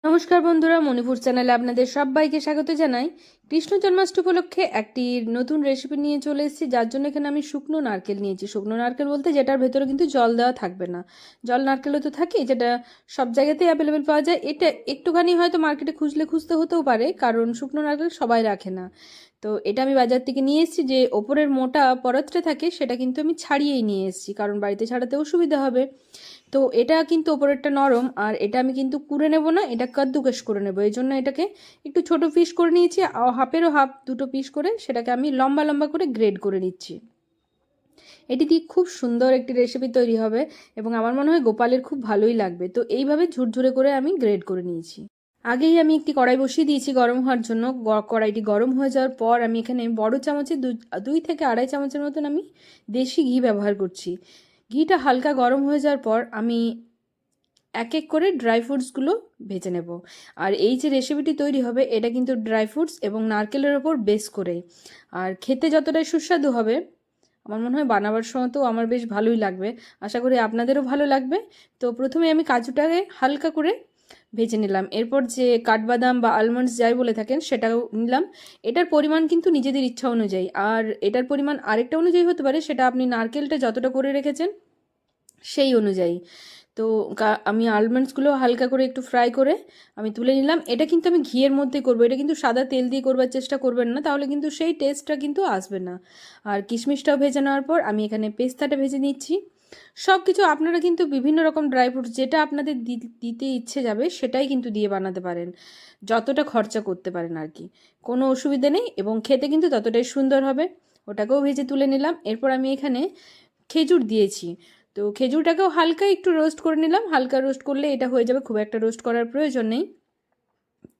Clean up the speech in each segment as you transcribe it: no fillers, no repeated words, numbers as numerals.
নমস্কার বন্ধুরা, মণিপুর চ্যানেলে আপনাদের সবাইকে স্বাগত জানাই। কৃষ্ণ জন্মাষ্টমী উপলক্ষে একটি নতুন রেসিপি নিয়ে চলে এসেছি, যার জন্য এখানে আমি শুকনো নারকেল নিয়েছি। শুকনো নারকেল বলতে যেটার ভেতরে কিন্তু জল দেওয়া থাকবে না। জল নারকেলও তো থাকে, যেটা সব জায়গাতেই অ্যাভেলেবেল পাওয়া যায়। এটা একটুখানি হয়তো মার্কেটে খুঁজতে হতেও পারে, কারণ শুকনো নারকেল সবাই রাখে না। তো এটা আমি বাজার থেকে নিয়ে এসেছি। যে ওপরের মোটা পরতটা থাকে সেটা কিন্তু আমি ছাড়িয়েই নিয়ে এসেছি, কারণ বাড়িতে ছাড়াতে অসুবিধা হবে। তো এটা কিন্তু ওপরেরটা নরম, আর এটা আমি কিন্তু কুড়ে নেব না, এটা কাদ্দুকাশ করে নেব। এই জন্য এটাকে একটু ছোট পিস করে নিয়েছি, হাফেরও হাফ দুটো পিস করে সেটাকে আমি লম্বা লম্বা করে গ্রেড করে নিচ্ছি। এটি দিয়ে খুব সুন্দর একটি রেসিপি তৈরি হবে এবং আমার মনে হয় গোপালের খুব ভালোই লাগবে। তো এইভাবে ঝুরঝুরে করে আমি গ্রেড করে নিয়েছি। আগেই আমি একটি কড়াই বসিয়ে দিয়েছি গরম হওয়ার জন্য। কড়াইটি গরম হয়ে যাওয়ার পর আমি এখানে বড় চামচে 2 থেকে 2.5 চামচের মতন আমি দেশি ঘি ব্যবহার করছি। ঘিটা হালকা গরম হয়ে যাওয়ার পর আমি এক এক করে ড্রাই ফ্রুটসগুলো ভেজে নেব। আর এই যে রেসিপিটি তৈরি হবে এটা কিন্তু ড্রাই ফ্রুটস এবং নারকেলের ওপর বেস করে, আর খেতে যতটাই সুস্বাদু হবে আমার মনে হয় বানাবার সময় তো আমার বেশ ভালোই লাগবে। আশা করি আপনাদেরও ভালো লাগবে। তো প্রথমে আমি কাজুটাকে হালকা করে ভেজে নিলাম। এরপর যে কাঠবাদাম বা আলমন্ডস যাই বলে থাকেন সেটাও নিলাম। এটার পরিমাণ কিন্তু নিজেদের ইচ্ছা অনুযায়ী, আর এটার পরিমাণ আরেকটা অনুযায়ী হতে পারে, সেটা আপনি নারকেলটা যতটা করে রেখেছেন সেই অনুযায়ী। তো আমি আলমন্ডসগুলো হালকা করে একটু ফ্রাই করে আমি তুলে নিলাম। এটা কিন্তু আমি ঘিয়ের মধ্যে করব, এটা কিন্তু সাদা তেল দিয়ে করবার চেষ্টা করবেন না, তাহলে কিন্তু সেই টেস্টটা কিন্তু আসবে না। আর কিশমিশটাও ভেজে নেওয়ার পর আমি এখানে পেস্তাটা ভেজে নিচ্ছি। সব কিছু আপনারা কিন্তু বিভিন্ন রকম ড্রাই ফ্রুটস যেটা আপনাদের দিতে ইচ্ছে যাবে সেটাই কিন্তু দিয়ে বানাতে পারেন, যতটা খরচা করতে পারেন আর কি, কোনো অসুবিধা নেই, এবং খেতে কিন্তু ততটাই সুন্দর হবে। ওটাকেও ভেজে তুলে নিলাম। এরপর আমি এখানে খেজুর দিয়েছি। তো খেজুরটাকেও হালকা একটু রোস্ট করে নিলাম। হালকা রোস্ট করলে এটা হয়ে যাবে, খুব একটা রোস্ট করার প্রয়োজন নেই।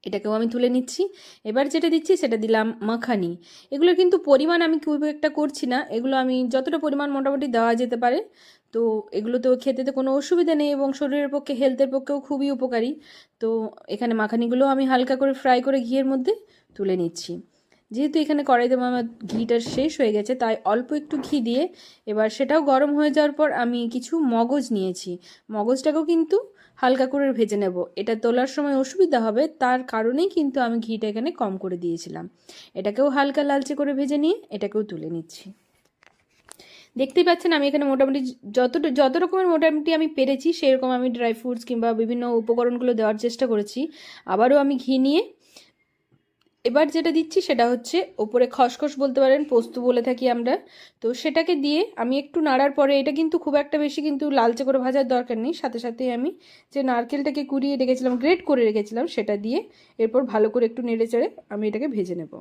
এটাকেও আমি তুলে নিচ্ছি। এবার যেটা দিচ্ছি সেটা দিলাম মাখানি। এগুলোর কিন্তু পরিমাণ আমি খুব একটা করছি না, এগুলো আমি যতটা পরিমাণ মোটামুটি দেওয়া যেতে পারে। তো এগুলো তো খেতে কোনো অসুবিধা নেই এবং শরীরের পক্ষে হেলথের পক্ষেও খুবই উপকারী। তো এখানে মাখানিগুলো আমি হালকা করে ফ্রাই করে ঘিয়ের মধ্যে তুলে নিচ্ছি। যেহেতু এখানে কড়াইতে আমার ঘিটা শেষ হয়ে গেছে, তাই অল্প একটু ঘি দিয়ে এবার সেটাও গরম হয়ে যাওয়ার পর আমি কিছু মগজ নিয়েছি। মগজটাকেও কিন্তু হালকা করে ভেজে নেব। এটা তোলার সময় অসুবিধা হবে, তার কারণেই কিন্তু আমি ঘিটা এখানে কম করে দিয়েছিলাম। এটাকেও হালকা লালচে করে ভেজে নিয়ে এটাকেও তুলে নিচ্ছি। দেখতেই পাচ্ছেন আমি এখানে মোটামুটি যত রকমের মোটামুটি আমি পেরেছি সেরকম আমি ড্রাই ফ্রুটস কিংবা বিভিন্ন উপকরণগুলো দেওয়ার চেষ্টা করেছি। আবারও আমি ঘি নিয়ে এবার যেটা দিচ্ছি সেটা হচ্ছে ওপরে খসখস বলতে পারেন, পোস্ত বলে থাকি আমরা। তো সেটাকে দিয়ে আমি একটু নাড়ার পরে, এটা কিন্তু খুব একটা বেশি কিন্তু লালচে করে ভাজার দরকার নেই, সাথে সাথে আমি যে নারকেলটাকে কুড়িয়ে রেখেছিলাম, গ্রেট করে রেখেছিলাম, সেটা দিয়ে এরপর ভালো করে একটু নেড়ে চেড়ে আমি এটাকে ভেজে নেব।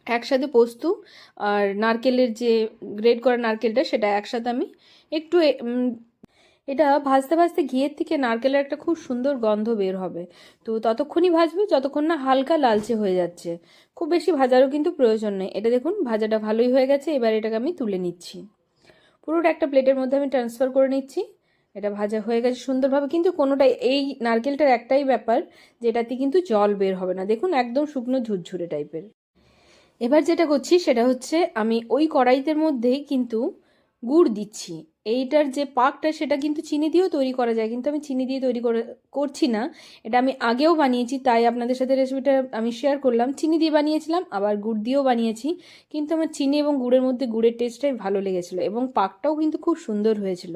একসাথে পোস্ত আর নারকেলের যে গ্রেট করা নারকেলটা সেটা একসাথে আমি একটু এটা ভাজতে ভাজতে ঘিয়ের থেকে নারকেলের একটা খুব সুন্দর গন্ধ বের হবে। তো ততক্ষণই ভাজবে যতক্ষণ না হালকা লালচে হয়ে যাচ্ছে। খুব বেশি ভাজারও কিন্তু প্রয়োজন নেই। এটা দেখুন ভাজাটা ভালোই হয়ে গেছে। এবার এটাকে আমি তুলে নিচ্ছি, পুরোটা একটা প্লেটের মধ্যে আমি ট্রান্সফার করে নিচ্ছি। এটা ভাজা হয়ে গেছে সুন্দরভাবে, কিন্তু কোনোটাই এই নারকেলটার একটাই ব্যাপার, যেটাতে কিন্তু জল বের হবে না। দেখুন একদম শুকনো ঝুরঝুরে টাইপের। এবার যেটা করছি সেটা হচ্ছে আমি ওই কড়াইতের মধ্যেই কিন্তু গুড় দিচ্ছি। এইটার যে পাকটা সেটা কিন্তু চিনি দিয়েও তৈরি করা যায়, কিন্তু আমি চিনি দিয়ে করছি না। এটা আমি আগেও বানিয়েছি, তাই আপনাদের সাথে রেসিপিটা আমি শেয়ার করলাম। চিনি দিয়ে বানিয়েছিলাম, আবার গুড় দিয়েও বানিয়েছি, কিন্তু আমার চিনি এবং গুড়ের মধ্যে গুড়ের টেস্টটাই ভালো লেগেছিলো এবং পাকটাও কিন্তু খুব সুন্দর হয়েছিল।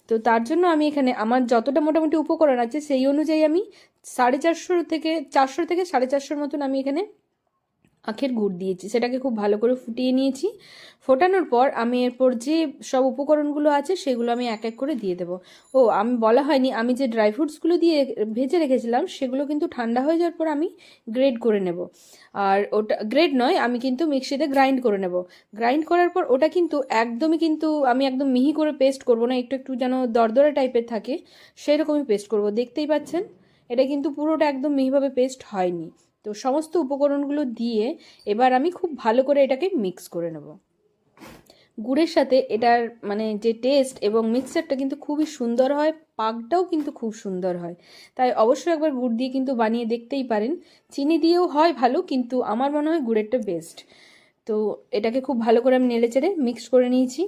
তো তার জন্য আমি এখানে আমার যতটা মোটামুটি উপকরণ আছে সেই অনুযায়ী আমি 450 থেকে 450 মতন আমি এখানে আখের গুড় দিয়েছি। সেটাকে খুব ভালো করে ফুটিয়ে নিয়েছি। ফোটানোর পর আমি এরপর যে সব উপকরণগুলো আছে সেগুলো আমি এক এক করে দিয়ে দেবো। ও আমি বলা হয়নি, আমি যে ড্রাই ফ্রুটসগুলো দিয়ে ভেজে রেখেছিলাম সেগুলো কিন্তু ঠান্ডা হয়ে যাওয়ার পর আমি গ্রেড করে নেব। আর ওটা গ্রেড নয়, আমি কিন্তু মিক্সিতে গ্রাইন্ড করে নেব। গ্রাইন্ড করার পর ওটা কিন্তু একদমই কিন্তু আমি একদম মিহি করে পেস্ট করব না, একটু একটু যেন দরদরে টাইপের থাকে সেই রকমই পেস্ট করব। দেখতেই পাচ্ছেন এটা কিন্তু পুরোটা একদম মিহিভাবে পেস্ট হয়নি। তো সমস্ত উপকরণগুলো দিয়ে এবার আমি খুব ভালো করে এটাকে মিক্স করে নেব। গুড়ের সাথে এটার মানে যে টেস্ট এবং মিক্সচারটা কিন্তু খুবই সুন্দর হয়, পাকটাও কিন্তু খুব সুন্দর হয়। তাই অবশ্যই একবার গুড় দিয়ে কিন্তু বানিয়ে দেখতেই পারেন। চিনি দিয়েও হয় ভালো, কিন্তু আমার মনে হয় গুড়েরটা বেস্ট। তো এটাকে খুব ভালো করে আমি নেড়েচেড়ে মিক্স করে নিয়েছি।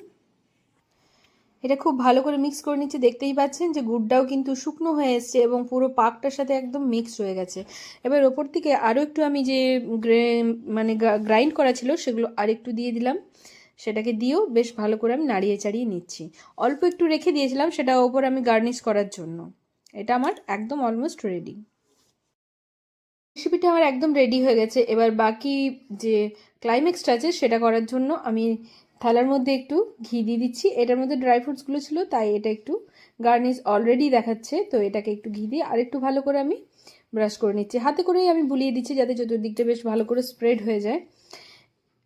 এটা খুব ভালো করে মিক্স করে নিচ্ছি। দেখতেই পাচ্ছেন যে গুড়টাও কিন্তু শুকনো হয়ে এসছে এবং পুরো পাকটার সাথে একদম মিক্স হয়ে গেছে। এবার ওপর থেকে আরও একটু আমি যে মানে গ্রাইন্ড করা ছিল সেগুলো আরেকটু দিয়ে দিলাম। সেটাকে দিয়েও বেশ ভালো করে আমি নাড়িয়ে চাড়িয়ে নিচ্ছি। অল্প একটু রেখে দিয়েছিলাম সেটা ওপর আমি গার্নিশ করার জন্য। এটা আমার একদম অলমোস্ট রেডি। রেসিপিটা আমার একদম রেডি হয়ে গেছে। এবার বাকি যে ক্লাইম্যাক্সটা আছে সেটা করার জন্য আমি থালার মধ্যে একটু ঘি দিয়ে দিচ্ছি। এটার মধ্যে ড্রাই ফ্রুটসগুলো ছিল তাই এটা একটু গার্নিশ অলরেডি দেখাচ্ছে, তো এটাকে একটু ঘি দিয়ে আরেকটু ভালো করে আমি ব্রাশ করে নিচ্ছি। হাতে করেই আমি বুলিয়ে দিচ্ছি যাতে চতুর্দিকটা বেশ ভালো করে স্প্রেড হয়ে যায়।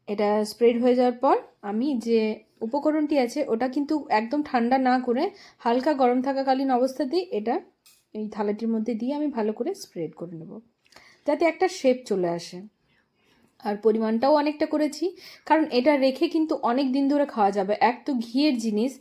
এটা স্প্রেড হয়ে যাওয়ার পর আমি যে উপকরণটি আছে ওটা কিন্তু একদম ঠান্ডা না করে হালকা গরম থাকাকালীন অবস্থাতেই এটা এই থালাটির মধ্যে দিয়ে আমি ভালো করে স্প্রেড করে নেব যাতে একটা শেপ চলে আসে। আর পরিমাণটাও অনেকটা করেছি কারণ এটা রেখে কিন্তু অনেক দিন ধরে খাওয়া যাবে। এক তো ঘিয়ের জিনিস,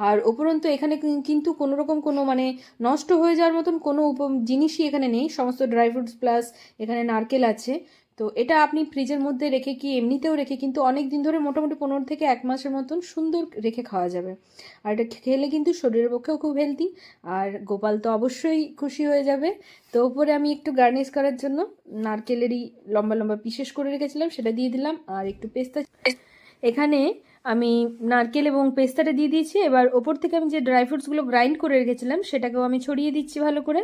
আর উপরন্তু এখানে কিন্তু কোনো রকম কোনো মানে নষ্ট হয়ে যাওয়ার মতন কোনো জিনিসই এখানে নেই। সমস্ত ড্রাই ফ্রুটস প্লাস এখানে নারকেল আছে। তো এটা আপনি ফ্রিজের মধ্যে রেখে কি এমনিতেও রেখে কিন্তু অনেক দিন ধরে মোটামুটি 15 থেকে 1 মাসের মতন সুন্দর রেখে খাওয়া যাবে। আর এটা খেলে কিন্তু শরীরের পক্ষেও খুব হেলদি, আর গোপাল তো অবশ্যই খুশি হয়ে যাবে। তো উপরে আমি একটু গার্নিশ করার জন্য নারকেলেরই লম্বা লম্বা পিসেস করে রেখেছিলাম সেটা দিয়ে দিলাম, আর একটু পেস্তা। এখানে আমি নারকেল এবং পেস্তাটা দিয়ে দিয়েছি। এবার ওপর থেকে আমি যে ড্রাই ফ্রুটসগুলো গ্রাইন্ড করে রেখেছিলাম সেটাকেও আমি ছড়িয়ে দিচ্ছি ভালো করে।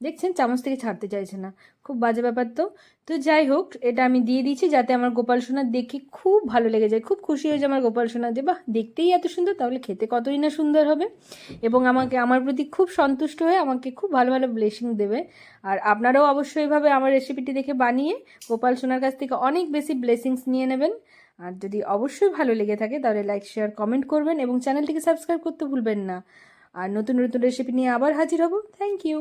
দেখছেন চামচ থেকে ছাড়তে চাইছে না, খুব বাজে ব্যাপার। তো তো যাই হোক, এটা আমি দিয়ে দিয়েছি যাতে আমার গোপাল সোনা দেখে খুব ভালো লেগে যায়, খুব খুশি হয়ে যায় আমার গোপাল সোনা যে বাহ দেখতেই এত সুন্দর, তাহলে খেতে কতই না সুন্দর হবে, এবং আমাকে আমার প্রতি খুব সন্তুষ্ট হয়ে আমাকে খুব ভালো ভালো ব্লেসিং দেবে। আর আপনারাও অবশ্যই এভাবে আমার রেসিপিটি দেখে বানিয়ে গোপাল সোনার কাছ থেকে অনেক বেশি ব্লেসিংস নিয়ে নেবেন। আর যদি অবশ্যই ভালো লেগে থাকে তাহলে লাইক শেয়ার কমেন্ট করবেন এবং চ্যানেলটিকে সাবস্ক্রাইব করতে ভুলবেন না। আর নতুন নতুন রেসিপি নিয়ে আবার হাজির হব। Thank you.